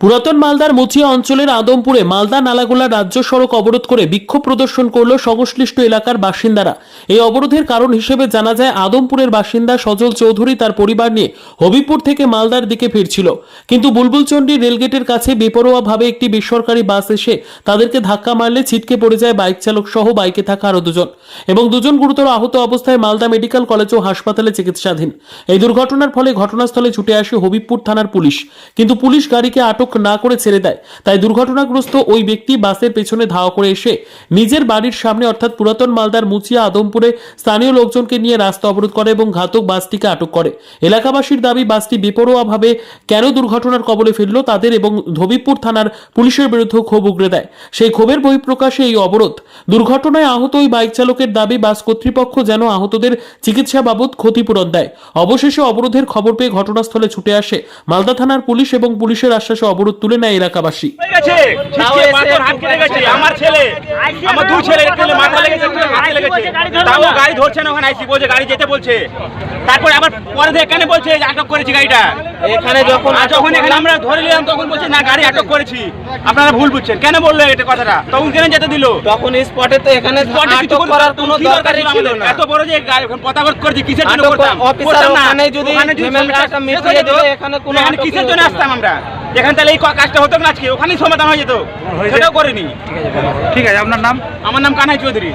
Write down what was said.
পুরাতন মালদার মুচিয়া অঞ্চলের আদমপুরে মালদা নালাগোলা রাজ্য সড়ক অবরোধ করে বিক্ষোভ প্রদর্শন করল সংশ্লিষ্ট এলাকার বাসিন্দারা। এই অবরোধের কারণ হিসেবে জানা যায়, আদমপুরের বাসিন্দা সজল চৌধুরী তার পরিবার নিয়ে হবিপুর থেকে মালদার দিকে ফিরছিল, কিন্তু বুলবুলচন্ডী রেলগেটের কাছে বেপরোয়াভাবে একটি বেসরকারি বাস এসে তাদেরকে ধাক্কা মারলে ছিটকে পড়ে যায় বাইক চালক সহ বাইকে থাকা আরো দুজন, এবং দুজন গুরুতর আহত অবস্থায় মালদা মেডিকেল কলেজ ও হাসপাতালে চিকিৎসাধীন। এই দুর্ঘটনার ফলে ঘটনাস্থলে ছুটে আসে হবিপুর থানার পুলিশ, কিন্তু পুলিশ গাড়িকে আটক না করে ছেড়ে দেয়। তাই দুর্ঘটনাগ্রস্ত ওই ব্যক্তি বাসের পেছনে ধাওয়া করে এসে নিজের বাড়ির সামনে অর্থাৎ পুরাতন মালদার মুচিয়া আদমপুরে স্থানীয় লোকজনকে নিয়ে রাস্তা অবরোধ করে এবং ঘাতক বাসটিকে আটক করে। এলাকাবাসীর দাবি, বাসটি বেপরোয়াভাবে কেন দুর্ঘটনার কবলে ফেলল তাদের এবং হবিপুর থানার পুলিশের বিরুদ্ধে ক্ষোভ উগরে দেয়। সেই ক্ষোভের বহিঃপ্রকাশে এই অবরোধ। দুর্ঘটনায় আহত ওই বাইক চালকের দাবি, বাস কর্তৃপক্ষ যেন আহতদের চিকিৎসা বাবদ ক্ষতিপূরণ দেয়। অবশেষে অবরোধের খবর পেয়ে ঘটনাস্থলে ছুটে আসে মালদা থানার পুলিশ এবং পুলিশের আশ্বাসে অবরোধ তুলে নেয় এলাকাবাসী। আমার ছেলে, আমার দুই ছেলে মাথা লেগেছে, হাতে লেগেছে, তাও গাড়ি ধরছে না। ওখানে আইসি বলছে গাড়ি যেতে বলছে, তারপরে আবার পরে দিয়ে কেন বলছে আটক করেছি গাড়িটা। এখানে যখন এখানে আমরা ধরে নিলাম তখন বলছে না গাড়ি আটক করেছি, আপনারা ভুল বুঝছেন। কেন বললো এটা কথাটা? তখন কেন যেতে দিল? তখন স্পটে তো এখানে আটক করার কোনো দরকারই ছিল না। এত বড় যে পতাবত করেছি কিসের জন্য করতাম? অফিসার ওখানে যদি ঝামেলাটা মিটিয়ে দিলে এখানে কোনো কিসের জন্য আসতাম আমরা? এখানে তাহলে এই কাজটা হতো না, আজকে ওখানেই সমাধান হয়ে যেত, সেটাও করেনি। ঠিক আছে, আপনার নাম? আমার নাম কানাই চৌধুরী।